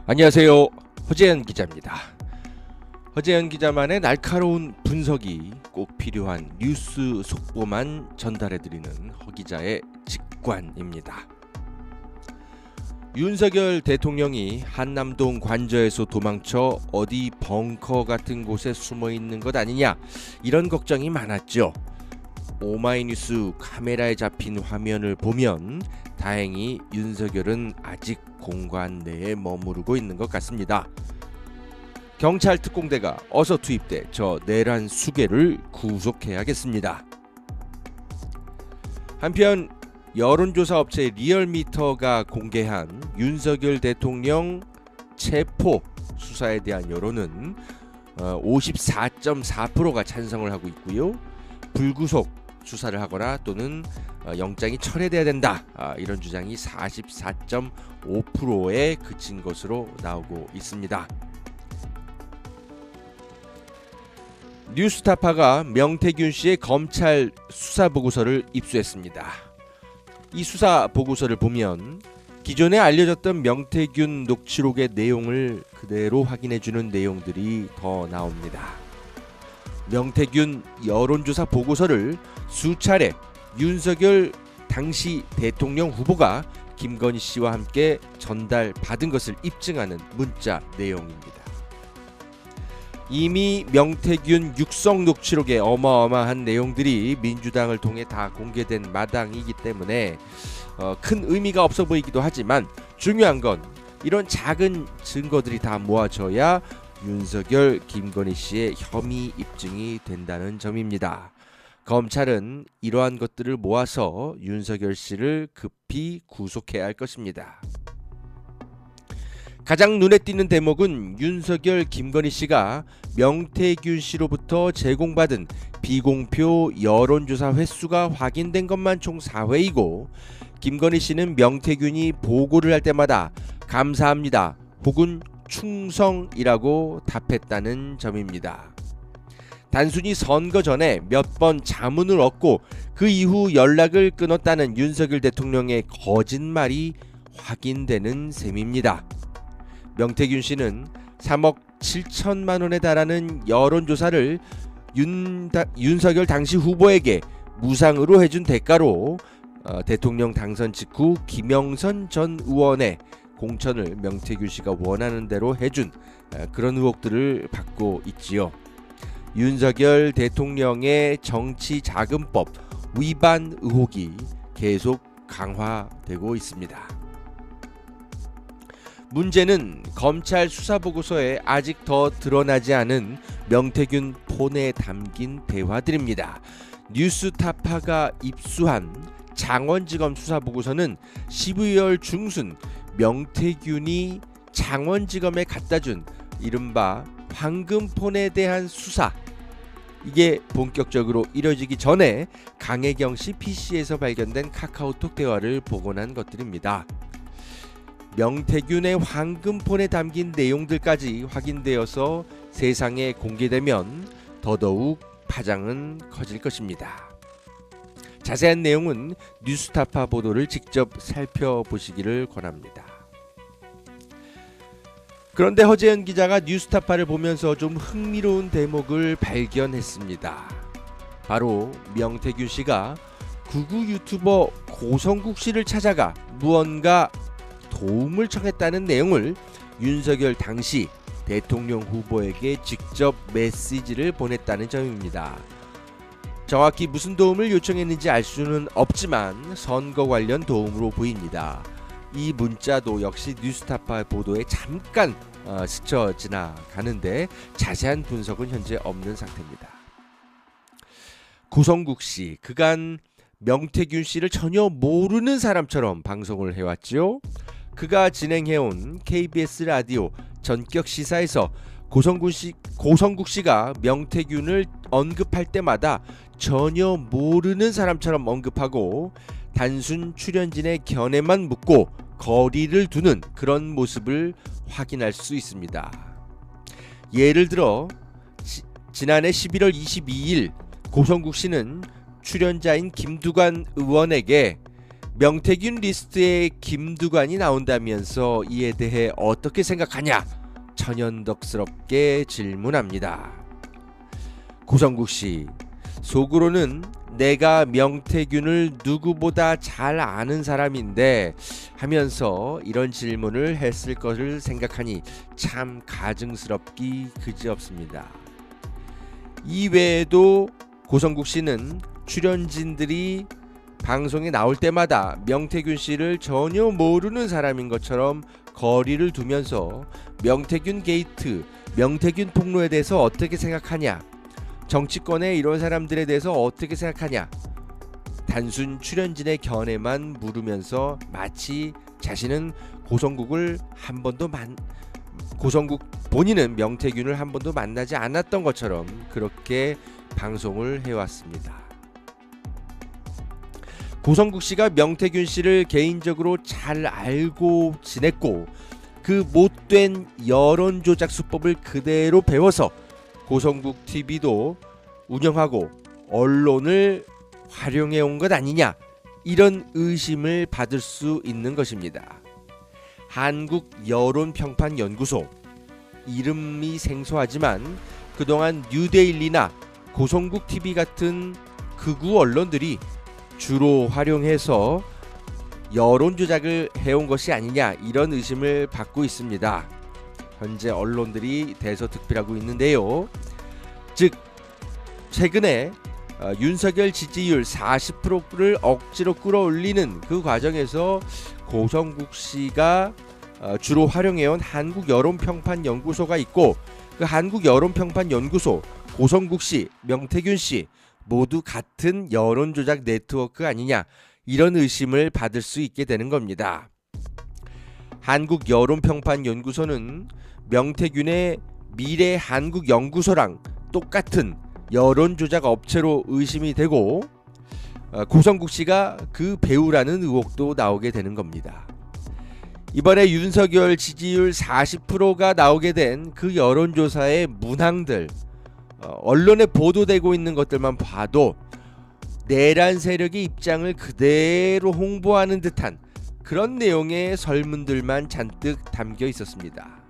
안녕하세요. 허재현 기자입니다. 허재현 기자만의 날카로운 분석이 꼭 필요한 뉴스 속보만 전달해드리는 허 기자의 직관입니다. 윤석열 대통령이 한남동 관저에서 도망쳐 어디 벙커 같은 곳에 숨어 있는 것 아니냐, 이런 걱정이 많았죠. 오마이뉴스 카메라에 잡힌 화면을 보면 다행히 윤석열은 아직 공관 내에 머무르고 있는 것 같습니다. 경찰 특공대가 어서 투입돼 저 내란 수괴를 구속해야겠습니다. 한편 여론조사 업체 리얼미터가 공개한 윤석열 대통령 체포 수사에 대한 여론은 54.4%가 찬성을 하고 있고요. 불구속 수사를 하거나 또는 영장이 철회돼야 된다, 이런 주장이 44.5%에 그친 것으로 나오고 있습니다. 뉴스타파가 명태균 씨의 검찰 수사 보고서를 입수했습니다. 이 수사 보고서를 보면 기존에 알려졌던 명태균 녹취록의 내용을 그대로 확인해주는 내용들이 더 나옵니다. 명태균 여론조사 보고서를 수차례 윤석열 당시 대통령 후보가 김건희 씨와 함께 전달받은 것을 입증하는 문자 내용입니다. 이미 명태균 육성 녹취록의 어마어마한 내용들이 민주당을 통해 다 공개된 마당이기 때문에 큰 의미가 없어 보이기도 하지만, 중요한 건 이런 작은 증거들이 다 모아져야 윤석열, 김건희 씨의 혐의 입증이 된다는 점입니다. 검찰은 이러한 것들을 모아서 윤석열 씨를 급히 구속해야 할 것입니다. 가장 눈에 띄는 대목은 윤석열, 김건희 씨가 명태균 씨로부터 제공받은 비공표 여론조사 횟수가 확인된 것만 총 4회이고, 김건희 씨는 명태균이 보고를 할 때마다 감사합니다 혹은 충성이라고 답했다는 점입니다. 단순히 선거 전에 몇 번 자문을 얻고 그 이후 연락을 끊었다는 윤석열 대통령의 거짓말이 확인되는 셈입니다. 명태균 씨는 3억 7천만 원에 달하는 여론조사를 윤석열 당시 후보에게 무상으로 해준 대가로 대통령 당선 직후 김영선 전 의원의 공천을 명태균 씨가 원하는 대로 해준 그런 의혹들을 받고 있지요. 윤석열 대통령의 정치자금법 위반 의혹이 계속 강화되고 있습니다. 문제는 검찰 수사보고서에 아직 더 드러나지 않은 명태균 폰에 담긴 대화들입니다. 뉴스타파가 입수한 장원지검 수사보고서는 12월 중순 명태균이 장원지검에 갖다준 이른바 황금폰에 대한 수사, 이게 본격적으로 이뤄지기 전에 강혜경 씨 PC에서 발견된 카카오톡 대화를 복원한 것들입니다. 명태균의 황금폰에 담긴 내용들까지 확인되어서 세상에 공개되면 더더욱 파장은 커질 것입니다. 자세한 내용은 뉴스타파 보도를 직접 살펴보시기를 권합니다. 그런데 허재현 기자가 뉴스타파를 보면서 좀 흥미로운 대목을 발견했습니다. 바로 명태균 씨가 극우 유튜버 고성국 씨를 찾아가 무언가 도움을 청했다는 내용을 윤석열 당시 대통령 후보에게 직접 메시지를 보냈다는 점입니다. 정확히 무슨 도움을 요청했는지 알 수는 없지만 선거 관련 도움으로 보입니다. 이 문자도 역시 뉴스타파 보도에 잠깐 스쳐 지나가는데 자세한 분석은 현재 없는 상태입니다. 고성국 씨, 그간 명태균 씨를 전혀 모르는 사람처럼 방송을 해왔죠. 그가 진행해온 KBS 라디오 전격 시사에서 고성국 씨가 명태균을 언급할 때마다 전혀 모르는 사람처럼 언급하고 단순 출연진의 견해만 묻고 거리를 두는 그런 모습을 확인할 수 있습니다. 예를 들어 지난해 11월 22일 고성국 씨는 출연자인 김두관 의원에게 명태균 리스트에 김두관이 나온다면서 이에 대해 어떻게 생각하냐? 천연덕스럽게 질문합니다. 고성국 씨, 속으로는 내가 명태균을 누구보다 잘 아는 사람인데 하면서 이런 질문을 했을 것을 생각하니 참 가증스럽기 그지없습니다. 이외에도 고성국 씨는 출연진들이 방송에 나올 때마다 명태균 씨를 전혀 모르는 사람인 것처럼 거리를 두면서 명태균 게이트, 명태균 폭로에 대해서 어떻게 생각하냐, 정치권의 이런 사람들에 대해서 어떻게 생각하냐, 단순 출연진의 견해만 물으면서 마치 자신은 고성국 본인은 명태균을 한 번도 만나지 않았던 것처럼 그렇게 방송을 해왔습니다. 고성국 씨가 명태균 씨를 개인적으로 잘 알고 지냈고 그 못된 여론 조작 수법을 그대로 배워서 고성국 TV도 운영하고 언론을 활용해 온 것 아니냐, 이런 의심을 받을 수 있는 것입니다. 한국여론평판연구소, 이름이 생소하지만 그동안 뉴데일리나 고성국 TV 같은 극우 언론들이 주로 활용해서 여론 조작을 해온 것이 아니냐, 이런 의심을 받고 있습니다. 현재 언론들이 대서특필하고 있는데요. 즉 최근에 윤석열 지지율 40%를 억지로 끌어올리는 그 과정에서 고성국 씨가 주로 활용해온 한국여론평판연구소가 있고, 그 한국여론평판연구소, 고성국 씨, 명태균 씨 모두 같은 여론조작 네트워크 아니냐, 이런 의심을 받을 수 있게 되는 겁니다. 한국여론평판연구소는 명태균의 미래한국연구소랑 똑같은 여론조작 업체로 의심이 되고, 고성국 씨가 그 배우라는 의혹도 나오게 되는 겁니다. 이번에 윤석열 지지율 40%가 나오게 된 그 여론조사의 문항들, 언론에 보도되고 있는 것들만 봐도 내란 세력의 입장을 그대로 홍보하는 듯한 그런 내용의 설문들만 잔뜩 담겨 있었습니다.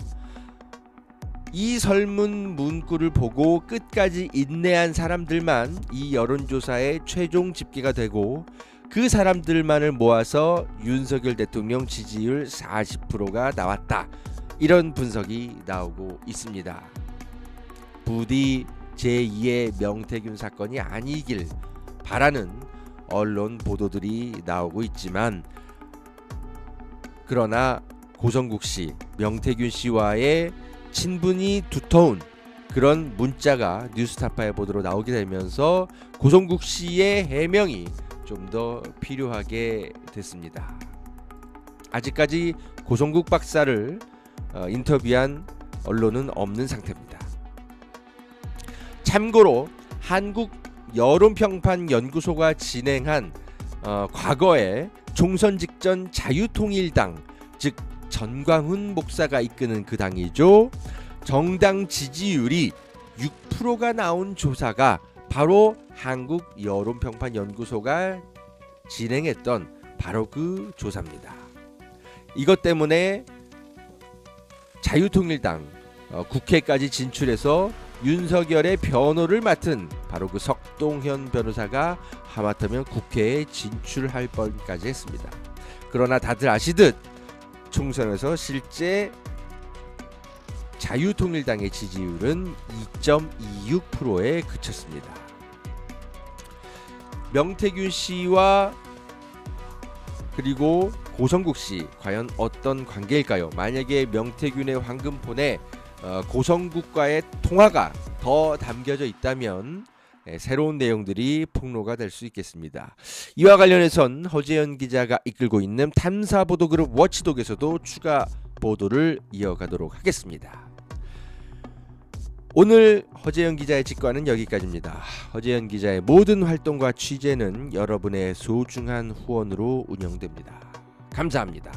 이 설문 문구를 보고 끝까지 인내한 사람들만 이 여론조사의 최종 집계가 되고, 그 사람들만을 모아서 윤석열 대통령 지지율 40%가 나왔다, 이런 분석이 나오고 있습니다. 부디 제2의 명태균 사건이 아니길 바라는 언론 보도들이 나오고 있지만, 그러나 고성국 씨, 명태균 씨와의 친분이 두터운 그런 문자가 뉴스타파의 보도로 나오게 되면서 고성국 씨의 해명이 좀 더 필요하게 됐습니다. 아직까지 고성국 박사를 인터뷰한 언론은 없는 상태입니다. 참고로 한국여론평판연구소가 진행한 과거에 총선 직전 자유통일당, 즉 전광훈 목사가 이끄는 그 당이죠, 정당 지지율이 6%가 나온 조사가 바로 한국여론평판연구소가 진행했던 바로 그 조사입니다. 이것 때문에 자유통일당 국회까지 진출해서 윤석열의 변호를 맡은 바로 그 석동현 변호사가 하마터면 국회에 진출할 뻔까지 했습니다. 그러나 다들 아시듯 총선에서 실제 자유통일당의 지지율은 2.26%에 그쳤습니다. 명태균 씨와 그리고 고성국 씨 과연 어떤 관계일까요? 만약에 명태균의 황금폰에 고성국과의 통화가 더 담겨져 있다면 새로운 내용들이 폭로가 될 수 있겠습니다. 이와 관련해선 허재현 기자가 이끌고 있는 탐사보도그룹 워치독에서도 추가 보도를 이어가도록 하겠습니다. 오늘 허재현 기자의 직관은 여기까지입니다. 허재현 기자의 모든 활동과 취재는 여러분의 소중한 후원으로 운영됩니다. 감사합니다.